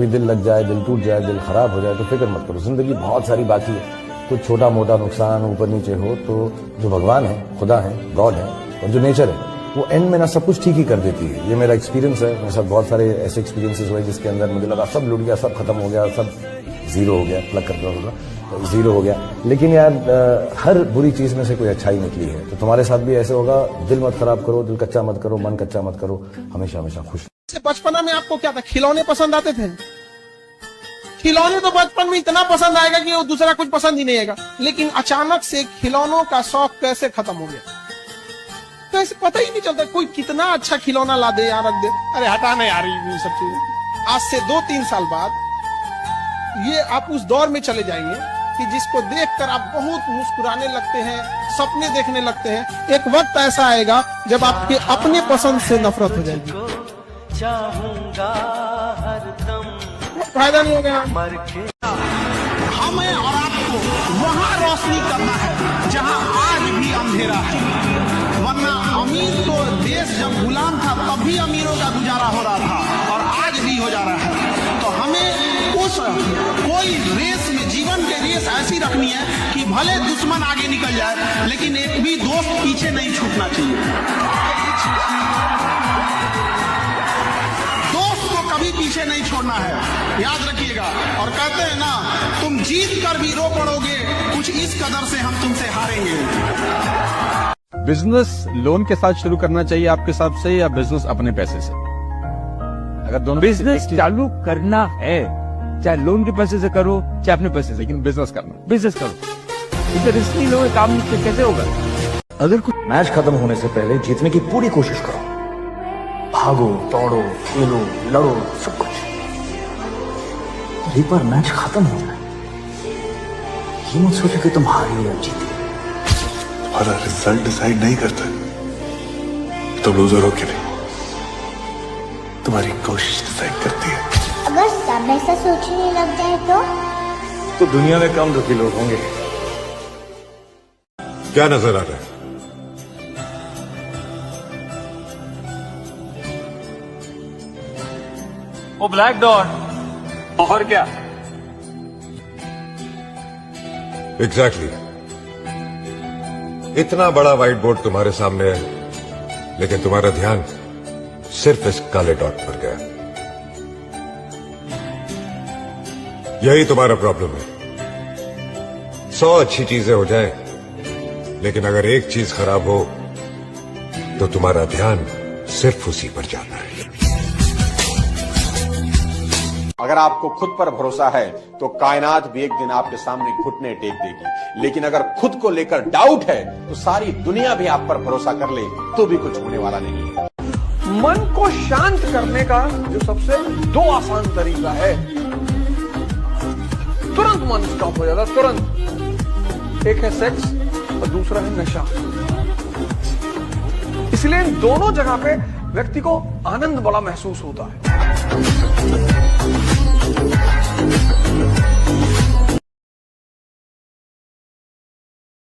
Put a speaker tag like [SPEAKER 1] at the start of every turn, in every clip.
[SPEAKER 1] कभी दिल लग जाए, दिल टूट जाए, दिल खराब हो जाए तो फिक्र मत करो, जिंदगी बहुत सारी बाकी है। कुछ छोटा मोटा नुकसान ऊपर नीचे हो तो जो भगवान है, खुदा है, गॉड है और जो नेचर है वो एंड में ना सब कुछ ठीक ही कर देती है। ये मेरा एक्सपीरियंस है। मेरे साथ बहुत सारे ऐसे एक्सपीरियंसेस हुए जिसके अंदर मुझे लगा सब लूट गया, सब खत्म हो गया, सब जीरो हो गया, प्लग करता होगा जीरो हो गया। लेकिन यार हर बुरी चीज में से कोई अच्छाई निकली है। तो तुम्हारे साथ भी ऐसे होगा। दिल मत खराब करो, दिल कच्चा मत करो, मन कच्चा मत करो, हमेशा हमेशा खुश।
[SPEAKER 2] बचपना में आपको क्या था, खिलौने पसंद आते थे? खिलौने तो बचपन में इतना पसंद आएगा कि वो दूसरा कुछ पसंद ही नहीं आएगा। लेकिन अचानक से खिलौनों का शौक कैसे खत्म हो गया, तो ऐसे पता ही नहीं चलता। कोई कितना अच्छा खिलौना ला दे, यहाँ रख दे, अरे हटाने आ रही ये सब चीजें। आज से 2-3 साल बाद ये आप उस दौर में चले जाएंगे कि जिसको देखकर आप बहुत मुस्कुराने लगते हैं, सपने देखने लगते हैं। एक वक्त ऐसा आएगा जब आपके अपने पसंद से नफरत हो जाएगी। फायदा नहीं होगा। हमें और आपको वहाँ रोशनी करना है जहाँ आज भी अंधेरा है। वरना अमीर तो देश जब गुलाम था तब भी अमीरों का गुजारा हो रहा था और आज भी हो जा रहा है। तो हमें उस कोई रेस में, जीवन के रेस ऐसी रखनी है कि भले दुश्मन आगे निकल जाए लेकिन एक भी दोस्त पीछे नहीं छूटना चाहिए। दोस्त को कभी पीछे नहीं छोड़ना है, याद रखिएगा। और कहते हैं ना, तुम जीत कर भी रो पड़ोगे, कुछ इस कदर से हम तुमसे हारेंगे।
[SPEAKER 3] बिजनेस लोन के साथ शुरू करना चाहिए आपके हिसाब से, या बिजनेस अपने पैसे से? अगर दोनों
[SPEAKER 4] बिजनेस चालू करना है, चाहे लोन के पैसे से करो चाहे अपने पैसे से,
[SPEAKER 3] लेकिन बिजनेस करना,
[SPEAKER 4] बिजनेस करो। इसे रिस्क नहीं लोगे, काम नहीं, कैसे होगा?
[SPEAKER 1] अगर कुछ मैच खत्म होने से पहले जीतने की पूरी कोशिश करो, भागो, दौड़ो, खेलो, लड़ो, सब कुछ। एक बार मैच खत्म हो जाए, ये मत सोचो कि तुम हारे या जीते।
[SPEAKER 5] तुम्हारा रिजल्ट डिसाइड नहीं करता तुम लूजर हो कि नहीं, तुम्हारी कोशिश डिसाइड करती है।
[SPEAKER 6] अगर सब ऐसा सोचने लग जाए तो
[SPEAKER 1] दुनिया में कम दुखी लोग होंगे।
[SPEAKER 5] क्या नजर आ रहा है?
[SPEAKER 4] वो ब्लैक डॉट। और क्या?
[SPEAKER 5] एग्जैक्टली इतना बड़ा व्हाइट बोर्ड तुम्हारे सामने है, लेकिन तुम्हारा ध्यान सिर्फ इस काले डॉट पर गया। यही तुम्हारा प्रॉब्लम है। 100 अच्छी चीजें हो जाए, लेकिन अगर एक चीज खराब हो तो तुम्हारा ध्यान सिर्फ उसी पर जाता है।
[SPEAKER 7] अगर आपको खुद पर भरोसा है तो कायनात भी एक दिन आपके सामने घुटने टेक देगी। लेकिन अगर खुद को लेकर डाउट है तो सारी दुनिया भी आप पर भरोसा कर ले तो भी कुछ होने वाला नहीं है।
[SPEAKER 2] मन को शांत करने का जो सबसे 2 आसान तरीका है, तुरंत मन स्टॉप हो जाता, तुरंत। एक है सेक्स और दूसरा है नशा। इसलिए इन दोनों जगह पे व्यक्ति को आनंद बड़ा महसूस होता है।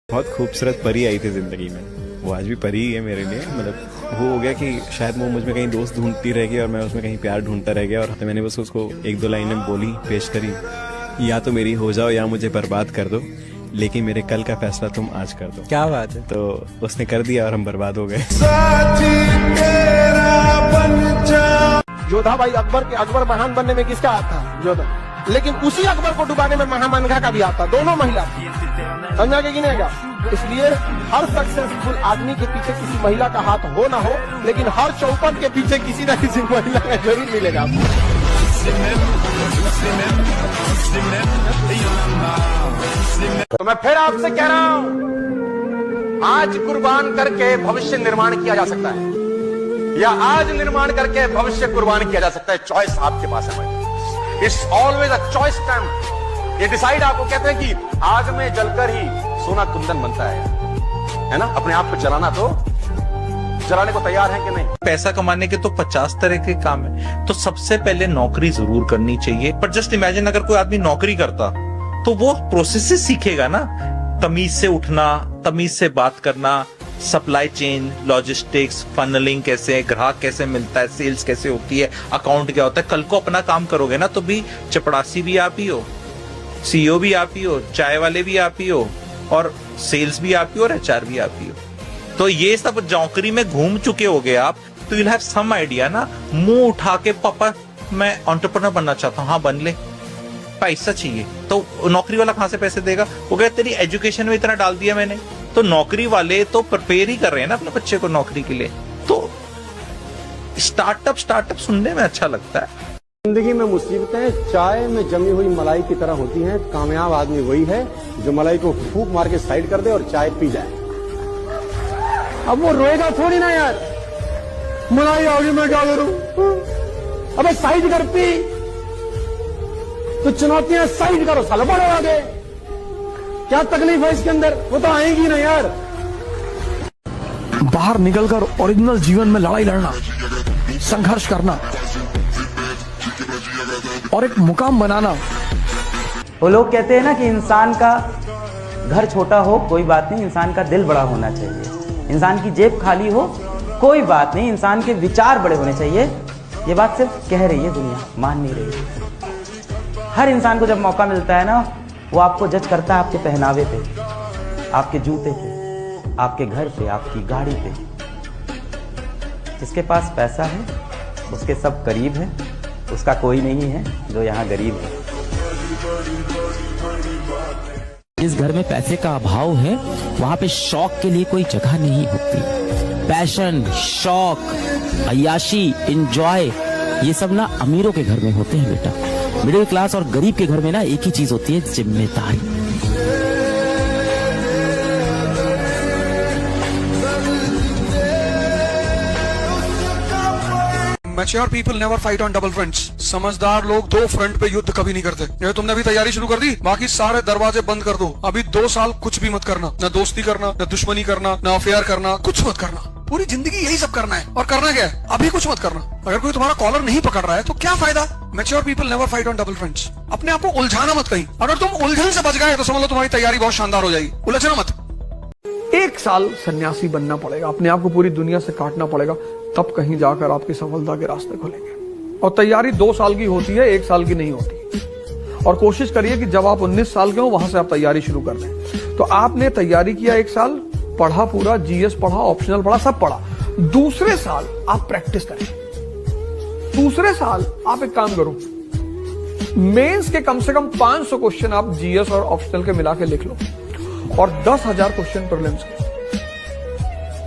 [SPEAKER 8] बहुत खूबसूरत परी आई थी जिंदगी में, वो आज भी परी ही है मेरे लिए। मतलब वो हो गया कि शायद वो मुझ में कहीं दोस्त ढूंढती रहेगी और मैं उसमें कहीं प्यार ढूंढता रह गया। और मैंने बस उसको 1-2 लाइनें बोली, पेश करी, या तो मेरी हो जाओ या मुझे बर्बाद कर दो, लेकिन मेरे कल का फैसला तुम आज कर दो।
[SPEAKER 4] क्या बात है।
[SPEAKER 8] तो उसने कर दिया और हम बर्बाद हो गए।
[SPEAKER 2] जोधा भाई अकबर महान बनने में किसका हाथ था? जोधा। लेकिन उसी अकबर को डुबाने में महामनघा का भी आता, दोनों महिला। समझा कि नहीं? इसलिए हर सक्सेसफुल आदमी के पीछे किसी महिला का हाथ हो ना हो, लेकिन हर चौपट के पीछे किसी न किसी महिला का जरूर मिलेगा। तो मैं फिर आपसे कह रहा हूं, आज कुर्बान करके भविष्य निर्माण किया जा सकता है, या आज निर्माण करके भविष्य कुर्बान किया जा सकता है। चॉइस आपके पास है। It's always a choice time. ये डिसाइड आपको कहते हैं कि आग में जलकर ही सोना कुंदन बनता है ना? अपने आप को जलाना तो जलाने को तैयार है कि नहीं?
[SPEAKER 9] पैसा कमाने के तो 50 तरह के काम है। तो सबसे पहले नौकरी जरूर करनी चाहिए। पर जस्ट इमेजिन अगर कोई आदमी नौकरी करता तो वो प्रोसेस से सीखेगा ना, तमीज से उठना, तमीज से बात करना, सप्लाई चेन, लॉजिस्टिक्स, फनलिंग कैसे है, ग्राहक कैसे मिलता है, सेल्स कैसे होती है, अकाउंट क्या होता है। कल को अपना काम करोगे ना तो भी चपड़ासी भी आप ही हो, सीईओ भी आप ही हो, चाय वाले भी आप ही हो, और सेल्स भी आप ही हो, और एचआर भी आप ही हो। तो ये सब नौकरी में घूम चुके होगे आप, तो यू हैव सम आइडिया ना। मुंह उठा के पापा मैं एंटरप्रेन्योर बनना चाहता हूँ, हाँ बन ले, पैसा चाहिए। तो नौकरी वाला कहां से पैसे देगा? वो कहते तेरी एजुकेशन में इतना डाल दिया मैंने। तो नौकरी वाले तो प्रिपेयर ही कर रहे हैं ना अपने बच्चे को नौकरी के लिए। तो स्टार्टअप सुनने में अच्छा लगता है।
[SPEAKER 10] जिंदगी में मुसीबतें चाय में जमी हुई मलाई की तरह होती हैं। कामयाब आदमी वही है जो मलाई को फूंक मार के साइड कर दे और चाय पी जाए। अब वो रोएगा थोड़ी ना यार, मलाई आ गई मैं क्या करूं। अबे साइड कर पी, तो चुनौतियां साइड करो, साला बढ़ो आगे। क्या तकलीफ है इसके अंदर, वो तो आएगी ना यार।
[SPEAKER 2] बाहर निकलकर ओरिजिनल जीवन में लड़ाई लड़ना, संघर्ष करना और एक मुकाम बनाना।
[SPEAKER 11] वो लोग कहते हैं ना कि इंसान का घर छोटा हो कोई बात नहीं, इंसान का दिल बड़ा होना चाहिए। इंसान की जेब खाली हो कोई बात नहीं, इंसान के विचार बड़े होने चाहिए। ये बात सिर्फ कह रही है दुनिया, मान नहीं रही है। हर इंसान को जब मौका मिलता है ना, वो आपको जज करता है आपके पहनावे पे, आपके जूते पे, आपके घर पे, आपकी गाड़ी पे। जिसके पास पैसा है उसके सब करीब है, उसका कोई नहीं है जो यहाँ गरीब है।
[SPEAKER 12] जिस घर में पैसे का अभाव है वहां पे शौक के लिए कोई जगह नहीं होती। पैशन, शौक, अय्याशी, एंजॉय, ये सब ना अमीरों के घर में होते हैं बेटा। मिडिल क्लास और गरीब के घर में ना एक ही चीज होती है, जिम्मेदारी।
[SPEAKER 13] Mature people never fight on double fronts. समझदार लोग दो फ्रंट पे युद्ध कभी नहीं करते। ये तुमने अभी तैयारी शुरू कर दी, बाकी सारे दरवाजे बंद कर दो। अभी 2 साल कुछ भी मत करना, न दोस्ती करना, न दुश्मनी करना, न अफेयर करना, कुछ मत करना। पूरी जिंदगी यही सब करना है। और करना क्या है? अभी कुछ मत करना। अगर कोई तुम्हारा कॉलर नहीं पकड़ रहा है तो क्या फायदा? Mature people never fight on double fronts. अपने आप को उलझाना मत कहीं। अगर तुम उलझन से बच गए तो समझ लो तुम्हारी तैयारी बहुत शानदार हो जाएगी। उलझना मत।
[SPEAKER 2] 1 साल सन्यासी बनना पड़ेगा, अपने आप को पूरी दुनिया से काटना पड़ेगा, तब कहीं जाकर आपकी सफलता के रास्ते खुलेंगे। और तैयारी 2 साल की होती है, 1 साल की नहीं होती। और कोशिश करिए कि जब आप 19 साल के हो वहां से आप तैयारी शुरू कर दें। तो आपने तैयारी किया 1 साल, पढ़ा पूरा, जीएस पढ़ा, ऑप्शनल पढ़ा, सब पढ़ा। दूसरे साल आप प्रैक्टिस करें। दूसरे साल आप एक काम करो, मेंस के कम से कम 500 क्वेश्चन आप जीएस और ऑप्शनल के मिला के लिख लो, और 10,000 क्वेश्चन प्रीलिम्स के।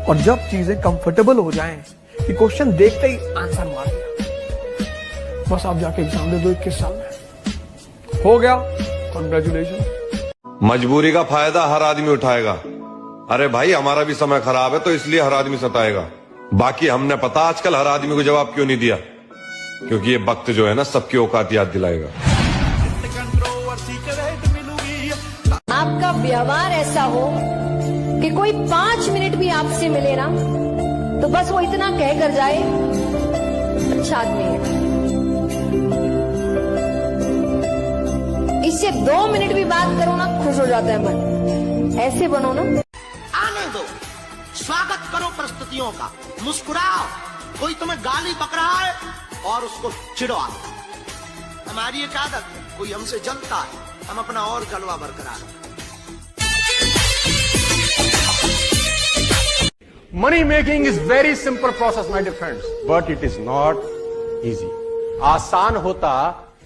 [SPEAKER 2] और जब चीजें कंफर्टेबल हो जाएं कि क्वेश्चन देखते ही आंसर मार दिया, बस आप जाके एग्जाम दे दो 21 साल में। हो गया, कांग्रेचुलेशन।
[SPEAKER 14] मजबूरी का फायदा हर आदमी उठाएगा। अरे भाई हमारा भी समय खराब है तो इसलिए हर आदमी सताएगा। बाकी हमने पता आजकल हर आदमी को जवाब क्यों नहीं दिया, क्योंकि ये वक्त जो है ना सबकी औकात याद दिलाएगा।
[SPEAKER 15] आपका व्यवहार ऐसा हो कि कोई 5 मिनट भी आपसे मिले ना तो बस वो इतना कह कर जाए, अच्छा आदमी है। इससे 2 मिनट भी बात करो ना, खुश हो जाता है मन। ऐसे बनो ना।
[SPEAKER 16] आने दो, स्वागत करो परिस्थितियों का, मुस्कुराओ। कोई तुम्हें गाली पक रहा है और उसको चिढ़वा दो। हमारी एक आदत है, कोई हमसे जलता है, हम अपना और जलवा बरकरार रखें।
[SPEAKER 10] Money making is very simple process my dear friends, but it is not easy. आसान होता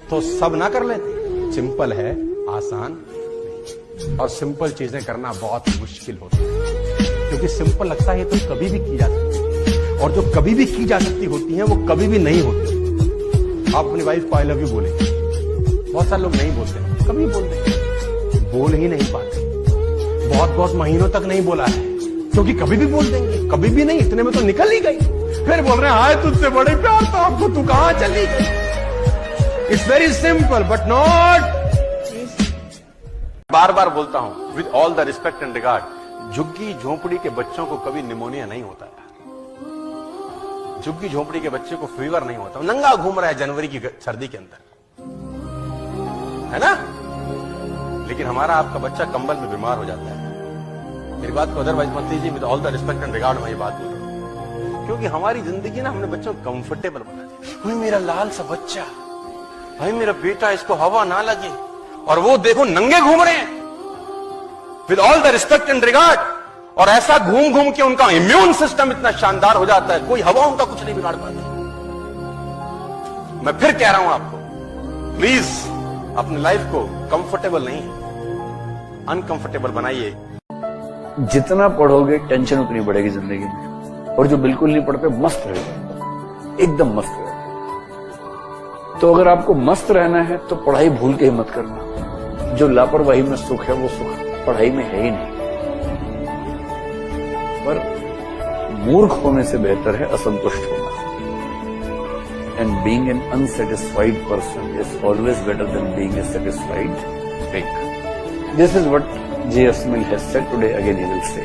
[SPEAKER 10] तो सब ना कर लेते, सिंपल है, आसान नहीं। और सिंपल चीजें करना बहुत मुश्किल होता है, क्योंकि सिंपल लगता है तो कभी भी की जा सकती है, और जो कभी भी की जा सकती होती है वो कभी भी नहीं होती। आप अपनी वाइफ को आई लव यू बोलेंगे, बहुत सारे लोग नहीं बोलते, कभी बोलते, बोल ही नहीं पाते, बहुत महीनों तक नहीं बोला है, क्योंकि कभी भी बोल देंगे, कभी भी नहीं, इतने में तो निकल ही गई, फिर बोल रहे हैं हाय तुझसे बड़े प्यार था आपको, तू कहां चली गई। It's very simple but not. बार बार बोलता हूं with all the respect and regard, झुग्गी झोंपड़ी के बच्चों को कभी निमोनिया नहीं होता है। झुग्गी झोंपड़ी के बच्चे को फीवर नहीं होता, नंगा घूम रहा है जनवरी की सर्दी के अंदर, है ना। लेकिन हमारा आपका बच्चा कंबल में बीमार हो जाता है, मेरी बात को अदरवाइज मत लीजिए, with all the respect and regard मैं ये बात बोल रहा हूँ, क्योंकि हमारी जिंदगी ना हमने बच्चों को कंफर्टेबल बना दी। भाई मेरा लाल सा बच्चा, भाई मेरा बेटा, इसको हवा ना लगे, और वो देखो नंगे घूम रहे हैं, with all the respect and regard, और ऐसा घूम घूम के उनका इम्यून सिस्टम इतना शानदार हो जाता है, कोई हवा उनका कुछ नहीं बिगाड़ पाती। मैं फिर कह रहा हूं आपको, प्लीज अपनी लाइफ को कंफर्टेबल नहीं अनकंफर्टेबल बनाइए।
[SPEAKER 17] जितना पढ़ोगे टेंशन उतनी बढ़ेगी जिंदगी में, और जो बिल्कुल नहीं पढ़ते मस्त रहेगा, एकदम मस्त रहेगा। तो अगर आपको मस्त रहना है तो पढ़ाई भूल के ही मत करना। जो लापरवाही में सुख है वो सुख पढ़ाई में है ही नहीं। पर मूर्ख होने से बेहतर है असंतुष्ट होना। And being an unsatisfied person is always better than being a satisfied pig. This is what J.S. Mill has said today, again he will say.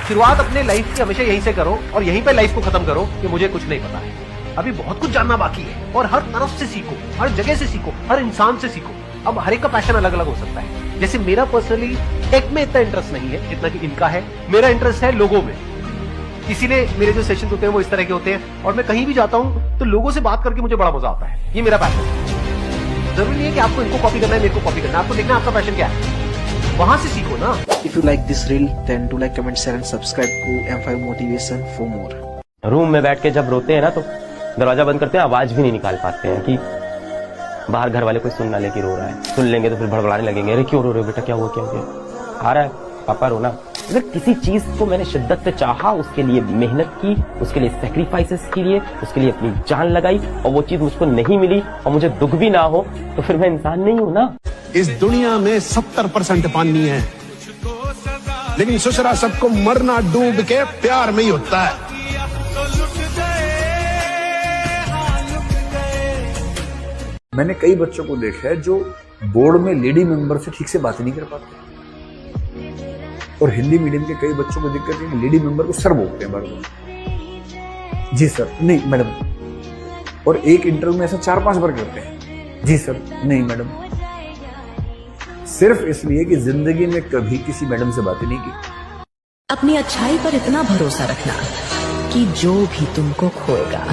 [SPEAKER 18] शुरुआत अपने लाइफ की हमेशा यहीं से करो और यहीं पे लाइफ को खत्म करो कि मुझे कुछ नहीं पता है। अभी बहुत कुछ जानना बाकी है और हर तरफ से सीखो, हर जगह से सीखो, हर इंसान से सीखो। अब हर एक का पैशन अलग अलग हो सकता है। जैसे मेरा पर्सनली टेक में इतना इंटरेस्ट नहीं है जितना कि इनका है। मेरा इंटरेस्ट है लोगों में, इसीलिए मेरे जो सेशन होते हैं वो इस तरह के होते हैं, और मैं कहीं भी जाता हूँ तो लोगों से बात करके मुझे बड़ा मजा आता है। ये मेरा पैशन है। जरूरी नहीं है कि आपको इनको कॉपी करना है, मेरे को कॉपी करना है। आपको देखना आपका पैशन क्या है, वहां से सीखो ना।
[SPEAKER 19] If you like this reel, then do like, comment, share and subscribe to M5 Motivation for more.
[SPEAKER 20] Room में बैठ के जब रोते हैं ना तो दरवाजा बंद करते हैं, आवाज भी नहीं निकाल पाते हैं कि बाहर घर वाले कोई सुन ना ले कि रो रहा है। सुन लेंगे तो फिर भड़बड़ाने लगेंगे, अरे क्यों रो रहे हो बेटा, क्या हुआ क्या हुआ। आ रहा है पापा रोना। अगर किसी चीज को मैंने शिद्दत से चाहा, उसके लिए मेहनत की, उसके लिए सैक्रिफाइसेस किए, उसके लिए अपनी जान लगाई, और वो चीज मुझको नहीं मिली और मुझे दुख भी ना हो, तो फिर मैं इंसान नहीं हूं ना।
[SPEAKER 21] इस दुनिया में 70% पानी है, लेकिन ससुरा सबको मरना डूब के प्यार में ही होता है।
[SPEAKER 17] मैंने कई बच्चों को देखा है जो बोर्ड में लेडी मेंबर से ठीक से बात नहीं कर पाते, और हिंदी मीडियम के कई बच्चों को दिक्कत है कि लेडी मेंबर को सर बोलते हैं बार बार। जी सर, नहीं मैडम। और एक इंटरव्यू में ऐसा 4-5 बार करते हैं, जी सर, नहीं मैडम। सिर्फ इसलिए कि जिंदगी में कभी किसी मैडम से बातें नहीं की।
[SPEAKER 22] अपनी अच्छाई पर इतना भरोसा रखना कि जो भी तुमको खोएगा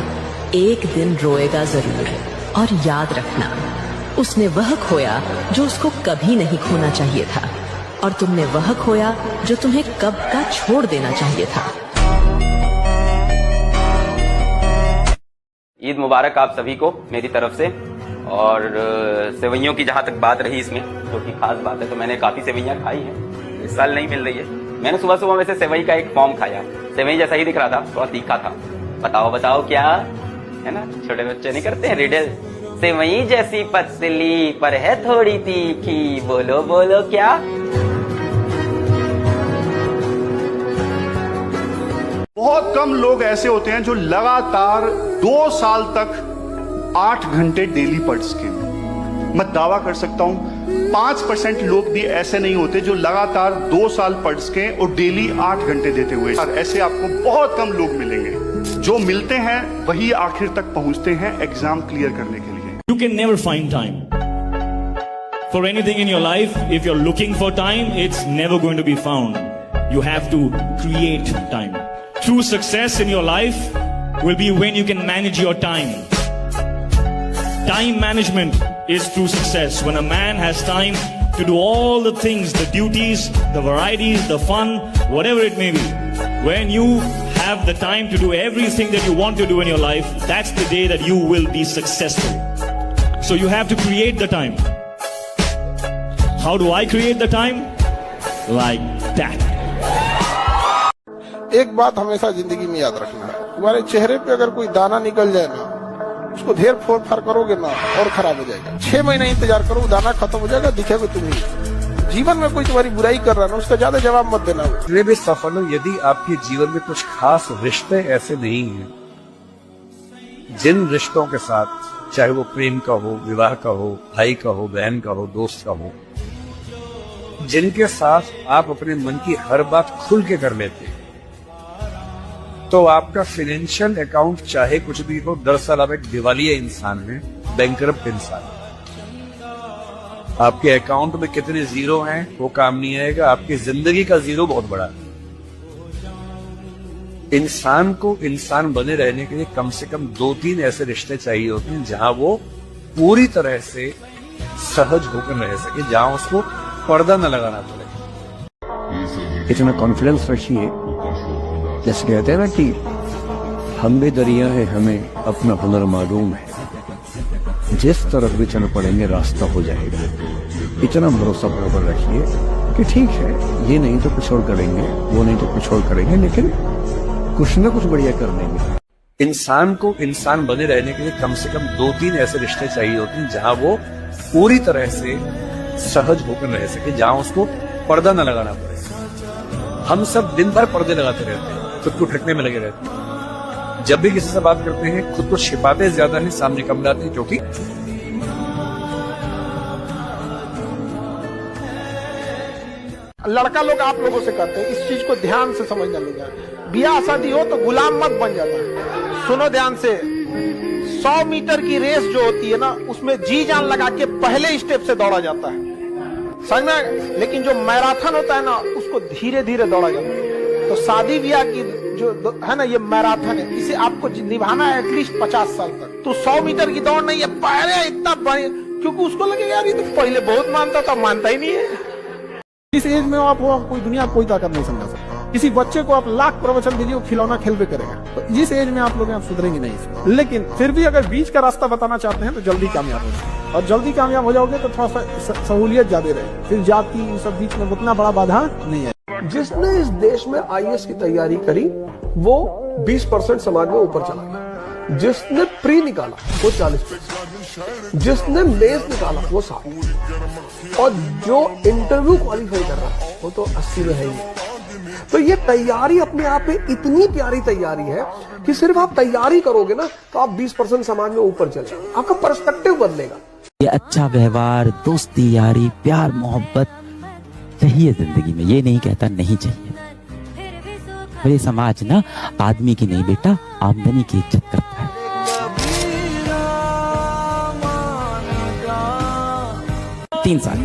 [SPEAKER 22] एक दिन रोएगा जरूर, और याद रखना उसने वह खोया जो उसको कभी नहीं खोना चाहिए था, और तुमने वह खोया जो तुम्हें कब का छोड़ देना चाहिए था।
[SPEAKER 20] ईद मुबारक आप सभी को मेरी तरफ से। और सेवइयों की जहां तक बात रही इसमें, जो कि खास बात है, तो मैंने काफी सेवइयां खाई हैं, इस साल नहीं मिल रही है। मैंने सुबह सुबह में से सेवई का एक फॉर्म खाया, सेवई जैसा ही दिख रहा था, थोड़ा तीखा था। बताओ बताओ क्या है ना, छोटे बच्चे नहीं करते हैं रिडल। सेवई जैसी पतली पर है थोड़ी तीखी, बोलो बोलो क्या।
[SPEAKER 23] बहुत कम लोग ऐसे होते हैं जो लगातार 2 साल तक 8 घंटे डेली पढ़ सके। मैं दावा कर सकता हूं 5% लोग भी ऐसे नहीं होते जो लगातार 2 साल पढ़ सके और डेली 8 घंटे देते हुए। ऐसे आपको बहुत कम लोग मिलेंगे। जो मिलते हैं वही आखिर तक पहुंचते हैं एग्जाम क्लियर करने के लिए।
[SPEAKER 24] You can never find time for anything in your life. If you're looking for time, it's never going to be found. You have to create time. True success in your life will be when you can manage your time. Time management is true success. When a man has time to do all the things, the duties, the varieties, the fun, whatever it may be. When you have the time to do everything that you want to do in your life, that's the day that you will be successful. So you have to create the time. How do I create the time? Like that.
[SPEAKER 2] एक बात हमेशा जिंदगी में याद रखना है, तुम्हारे चेहरे पे अगर कोई दाना निकल जाए ना, उसको ढेर फोड़ फाड़ करोगे ना और खराब हो जाएगा। 6 महीना इंतजार करो, दाना खत्म हो जाएगा, दिखेगा तुम्हें। जीवन में कोई तुम्हारी बुराई कर रहा है ना, उसका ज्यादा जवाब मत देना।
[SPEAKER 17] मैं भी सफल हूं यदि आपके जीवन में कुछ खास रिश्ते ऐसे नहीं हैं, जिन रिश्तों के साथ, चाहे वो प्रेम का हो, विवाह का हो, भाई का हो, बहन का हो, दोस्त का हो, जिनके साथ आप अपने मन की हर बात खुल के कर लेते हैं, तो आपका फाइनेंशियल अकाउंट चाहे कुछ भी हो, दरअसल आप एक दिवालिया इंसान हैं, बैंकरप्ट इंसान। आपके अकाउंट में कितने जीरो हैं वो काम नहीं आएगा, आपकी जिंदगी का जीरो बहुत बड़ा है। इंसान को इंसान बने रहने के लिए कम से कम 2-3 ऐसे रिश्ते चाहिए होते हैं जहां वो पूरी तरह से सहज होकर रह सके, जहां उसको पर्दा न लगाना पड़े।
[SPEAKER 1] इतना कॉन्फिडेंस रखिए, जैसे कहते हैं ना कि हम भी दरिया है, हमें अपना हुनर मालूम है, जिस तरफ भी चल पड़ेंगे रास्ता हो जाएगा। इतना भरोसा बराबर रखिए कि ठीक है, ये नहीं तो कुछ और करेंगे, वो नहीं तो कुछ और करेंगे, लेकिन कुछ ना कुछ बढ़िया कर देंगे।
[SPEAKER 17] इंसान को इंसान बने रहने के लिए कम से कम 2-3 ऐसे रिश्ते चाहिए होते हैं जहां वो पूरी तरह से सहज होकर रह सके, जहां उसको पर्दा न लगाना पड़े। हम सब दिन भर पर्दे लगाते रहते हैं, खुद को ढकने में लगे रहते हैं। जब भी किसी से बात करते हैं खुद को छिपाते ज्यादा है, सामने कम लाते हैं, क्योंकि
[SPEAKER 2] लड़का लोग आप लोगों से करते हैं, इस चीज को ध्यान से समझना लेगा। ब्याह शादी हो तो गुलाम मत बन जाना। सुनो ध्यान से, 100 मीटर की रेस जो होती है ना, उसमें जी जान लगा के पहले स्टेप से दौड़ा जाता है, समझ में। लेकिन जो मैराथन होता है ना, उसको धीरे धीरे दौड़ा जाता है। तो शादी ब्याह की जो है ना, ये मैराथन है, इसे आपको निभाना है एटलीस्ट 50 साल तक। तो 100 मीटर की दौड़ नहीं है, पहले इतना बड़े, क्योंकि उसको लगेगा यार ये तो पहले बहुत मानता था, मानता ही नहीं है। इस एज में आप हो, कोई दुनिया कोई ताकत नहीं समझा सकता। किसी बच्चे को आप लाख प्रवचन दीजिए, वो खिलौना खेल पे करेगा। तो जिस एज में आप लोग आप सुधरेंगे नहीं इसमें। लेकिन फिर भी अगर बीच का रास्ता बताना चाहते हैं तो जल्दी कामयाब हो जाए, और जल्दी कामयाब हो जाओगे तो थोड़ा सा सहूलियत ज्यादा रहे, फिर जाति इन सब बीच में उतना बड़ा बाधा नहीं है।
[SPEAKER 3] जिसने इस देश में IAS की तैयारी करी वो 20% समाज में ऊपर चला गया, जिसने प्री निकाला वो 40%, जिसने मेंस निकाला वो 60%, और जो इंटरव्यू क्वालिफाई कर रहा है वो तो 80 में है ही। तो ये तैयारी अपने आप में इतनी प्यारी तैयारी है कि सिर्फ आप तैयारी करोगे ना तो आप 20% समाज में ऊपर चले, आपका पर्सपेक्टिव बदलेगा।
[SPEAKER 12] ये अच्छा व्यवहार, दोस्ती, यारी, प्यार, मोहब्बत चाहिए जिंदगी में, ये नहीं कहता नहीं चाहिए। और ये समाज ना आदमी की नहीं बेटा, आमदनी की इज्जत करता है। तीन साल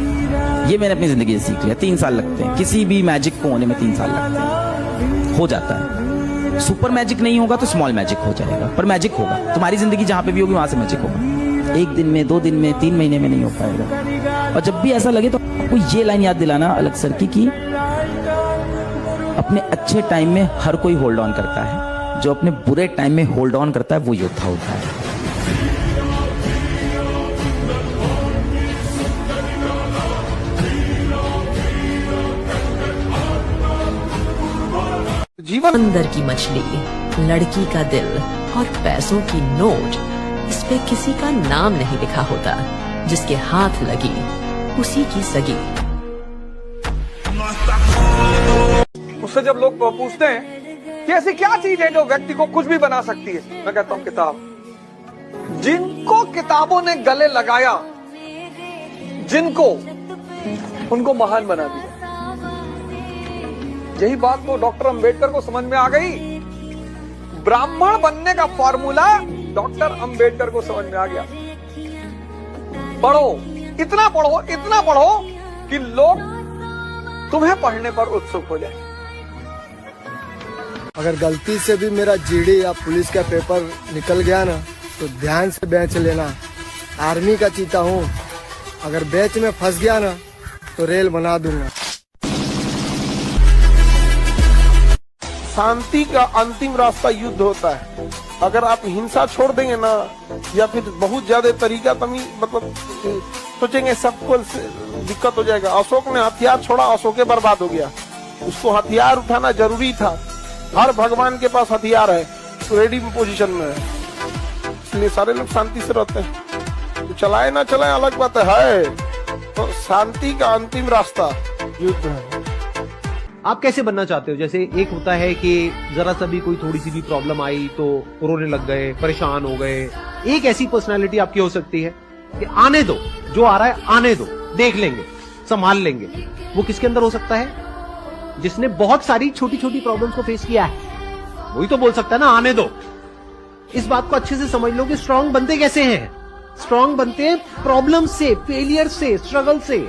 [SPEAKER 12] ये मैंने अपनी जिंदगी से सीख लिया। 3 साल लगते हैं किसी भी मैजिक को होने में, 3 साल लगते हैं, हो जाता है। सुपर मैजिक नहीं होगा तो स्मॉल मैजिक हो जाएगा, पर मैजिक होगा। तुम्हारी जिंदगी जहां पे भी होगी वहां से मैजिक होगा। 1 दिन में, 2 दिन में, 3 महीने में नहीं हो पाएगा। और जब भी ऐसा लगे तो आपको ये लाइन याद दिलाना अलग सर की अपने अच्छे टाइम में हर कोई होल्ड ऑन करता है, जो अपने बुरे टाइम में होल्ड ऑन करता है वो योद्धा होता है।
[SPEAKER 2] जीवन
[SPEAKER 22] अंदर की मछली, लड़की का दिल और पैसों की नोट, इस पे किसी का नाम नहीं लिखा होता। जिसके हाथ लगी उसी की सगी।
[SPEAKER 13] उससे जब लोग पूछते हैं कि ऐसी क्या चीज है जो व्यक्ति को कुछ भी बना सकती है, मैं कहता हूं किताब। जिनको किताबों ने गले लगाया, जिनको, उनको महान बना दिया। यही बात तो डॉक्टर अंबेडकर को समझ में आ गई। ब्राह्मण बनने का फॉर्मूला डॉक्टर अंबेडकर को समझ में आ गया। पढ़ो, इतना पढ़ो, इतना पढ़ो कि लोग तुम्हें पढ़ने पर उत्सुक हो जाए।
[SPEAKER 5] अगर गलती से भी मेरा जीडी या पुलिस का पेपर निकल गया ना तो ध्यान से बेच लेना। आर्मी का चीता हूँ, अगर बेच में फंस गया ना तो रेल बना दूंगा।
[SPEAKER 2] शांति का अंतिम रास्ता युद्ध होता है। अगर आप हिंसा छोड़ देंगे ना, या फिर बहुत ज्यादा तरीका मतलब सोचेंगे सबको दिक्कत हो जाएगा। अशोक ने हथियार छोड़ा, अशोक बर्बाद हो गया। उसको हथियार उठाना जरूरी था। हर भगवान के पास हथियार है, रेडी पोजीशन में है, इसलिए सारे लोग शांति से रहते हैं। तो चलाए ना चलाए अलग बात है, तो शांति का अंतिम रास्ता युद्ध है।
[SPEAKER 18] आप कैसे बनना चाहते हो? जैसे एक होता है कि जरा सा भी कोई थोड़ी सी भी प्रॉब्लम आई तो रोने लग गए, परेशान हो गए। एक ऐसी पर्सनालिटी आपकी हो सकती है कि आने दो, जो आ रहा है आने दो, देख लेंगे, संभाल लेंगे। वो किसके अंदर हो सकता है? जिसने बहुत सारी छोटी छोटी प्रॉब्लम्स को फेस किया है, वही तो बोल सकता है ना आने दो। इस बात को अच्छे से समझ लो कि स्ट्रांग बनते कैसे हैं। स्ट्रांग बनते हैं प्रॉब्लम से, फेलियर से, स्ट्रगल से,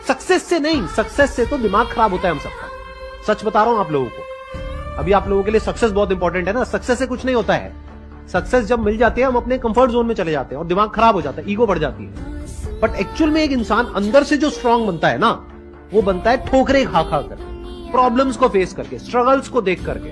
[SPEAKER 18] सक्सेस से नहीं। सक्सेस से तो दिमाग खराब होता है हम सबका। सच बता रहा हूं आप लोगों को। अभी आप लोगों के लिए सक्सेस बहुत इंपॉर्टेंट है ना। सक्सेस से कुछ नहीं होता है। सक्सेस जब मिल जाती है हम अपने कंफर्ट जोन में चले जाते हैं और दिमाग खराब हो जाता है, ईगो बढ़ जाती है। बट एक्चुअल में एक इंसान अंदर से जो स्ट्रांग बनता है ना, वो बनता है ठोकरे खा खा कर, प्रॉब्लम्स को फेस करके, स्ट्रगल्स को देख करके।